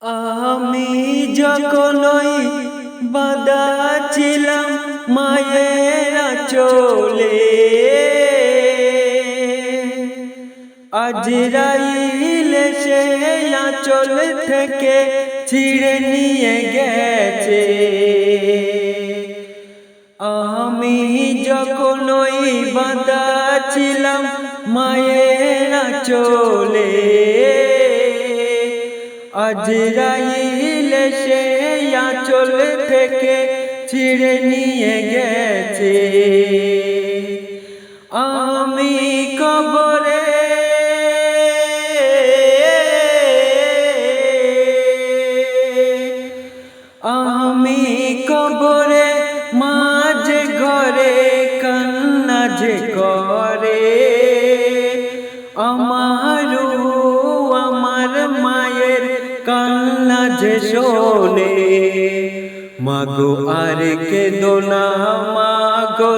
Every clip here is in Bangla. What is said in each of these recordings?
আমি যখনই বাঁধা ছিলাম মায়ের আঁচলে, আজরাইল এসে আঁচল থেকে ছিঁড়ে নিয়ে গেছে। আমি যখনই বাঁধা ছিলাম মায়ের আঁচলে, আজরাইল এসে আঁচল থেকে ছিঁড়ে নিয়ে গেছে। আমি কবরে মাঝে ঘরে কান্না যে করে, আমার মায়ের কান্না যে শোনে। মাগো আর কেঁদো না মাগো,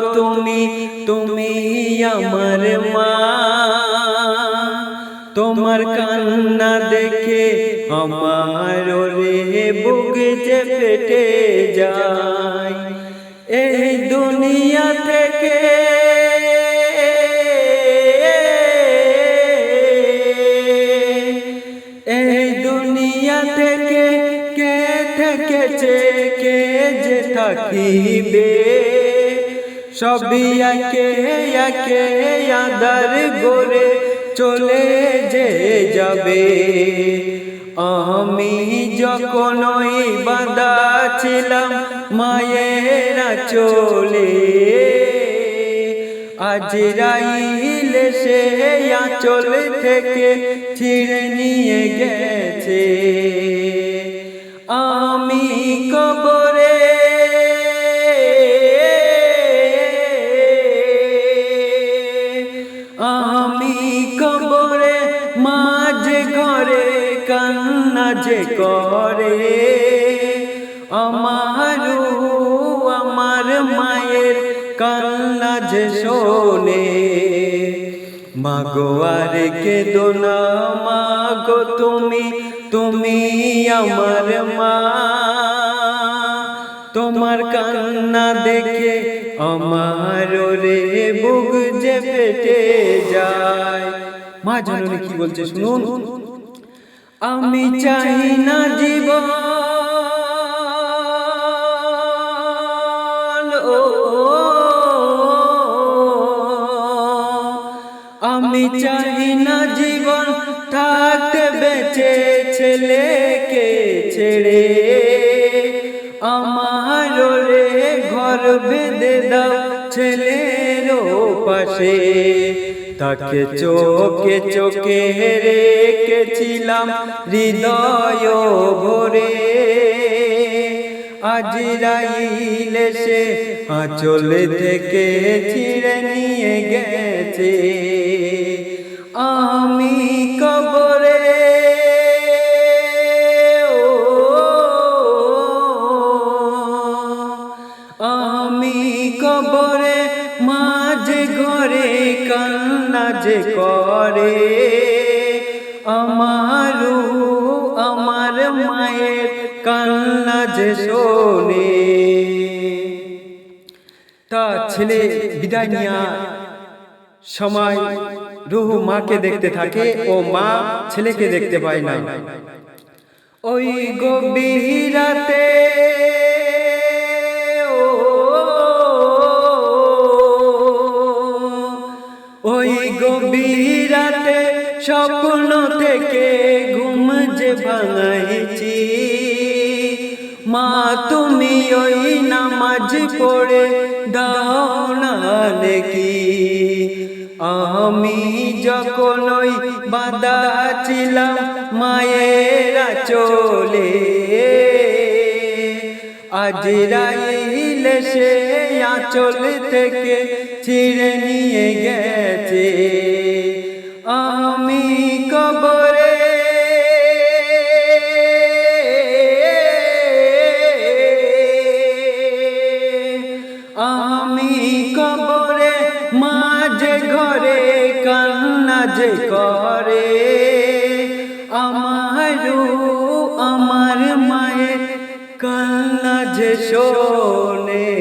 তুমি আমার মা। তোমার কান্না দেখে আমার রে বুক যে ফেটে যায়। এই দুনিয়া থেকে কে থেকেছে কে যে থাকিবে, সবই একে একে আঁধার গড়ে চলে যে যাবে। আমি যখনই বাঁধা ছিলাম মায়ের আঁচলে, আজরাইল এসে আঁচল থেকে ছিঁড়ে নিয়ে গেছে। আমি কবরে মাঝে ঘরে কান্না যে করে, আমার মায়ের কান্না যে শোনে। মাগো আর কেঁদো না মাগো, তুমি আমার মা। তোমার কান্না দেখে আমার রে বুক যে ফেটে যায়। মা জননী কি বলছে শুনুন। আমি চাই না জীবন, আমি চাই না জীবন থাকতে বেঁচে ছেলেকে ছেড়ে। আমার রে ঘর বেঁধে দাও ছেলের পাশে, তাকে চোখে চোখে রেখেছিলাম হৃদয় ভরে। আজরাইল এসে আঁচল থেকে ছিঁড়ে নিয়ে গেছে। আমি কবরে মাঝে ঘরে কান্না যে করে, আমার মায়ের কান্না যে শোনে। তা ছেলে বিদায় নেওয়ার সময় রুহ মাকে দেখতে থাকে ও মা ছেলেকে দেখতে পায় না। ওই গভীর রাতে স্বপ্ন থেকে ঘুম যে ভাঙাইছি, মা তুমি ওই নামাজ পড়ে দাও না নাকি। আমি যখন ওই বাঁধা ছিলাম মায়ের আঁচলে, আজরাইল এসে আঁচল থেকে ছিঁড়ে নিয়ে গেছে। আমি কবরে মাঝে ঘরে কান্না যে করে, আমার মায়ের কান্না যে শোনে